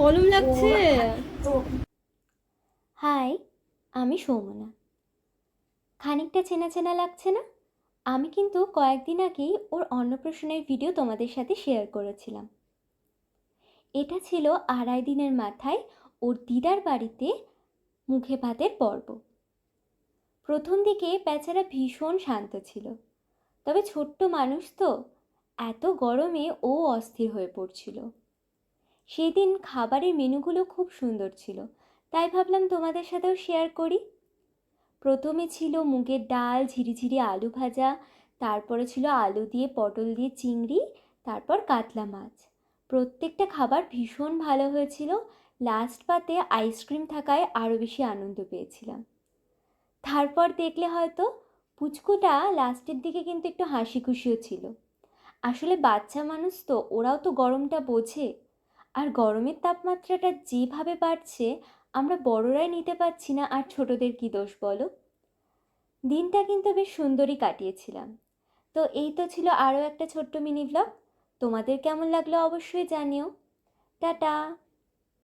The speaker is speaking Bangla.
গরম লাগছে। হাই, আমি সৌমনা। খানিকটা চেনা চেনা লাগছে না? আমি কিন্তু কয়েকদিন আগেই ওর অন্নপ্রাশনের ভিডিও তোমাদের সাথে শেয়ার করেছিলাম। এটা ছিল 2.5 দিনের মাথায় ওর দিদার বাড়িতে মুখে ভাতের পর্ব। প্রথম দিকে বেচারা ভীষণ শান্ত ছিল, তবে ছোট্ট মানুষ তো, এত গরমে ও অস্থির হয়ে পড়ছিল। সেদিন খাবারের মেনুগুলো খুব সুন্দর ছিল, তাই ভাবলাম তোমাদের সাথেও শেয়ার করি। প্রথমে ছিল মুগের ডাল, ঝিরিঝিরি আলু ভাজা, তারপরে ছিল আলু দিয়ে পটল দিয়ে চিংড়ি, তারপর কাতলা মাছ। প্রত্যেকটা খাবার ভীষণ ভালো হয়েছিল। লাস্ট পাতে আইসক্রিম থাকায় আরও বেশি আনন্দ পেয়েছিলাম। তারপর দেখলে হয়তো পুচকুটা লাস্টের দিকে কিন্তু একটু হাসি খুশিও ছিল। আসলে বাচ্চা মানুষ তো, ওরাও তো গরমটা বোঝে। আর গরমের তাপমাত্রাটা যেভাবে বাড়ছে, আমরা বড়রাই নিতে পারছি না, আর ছোটদের কী দোষ বলো। দিনটা কিন্তু বেশ সুন্দরই কাটিয়েছিলাম। তো এই তো ছিল আরও একটা ছোট্ট মিনি ব্লগ। তোমাদের কেমন লাগলো অবশ্যই জানিও। টাটা।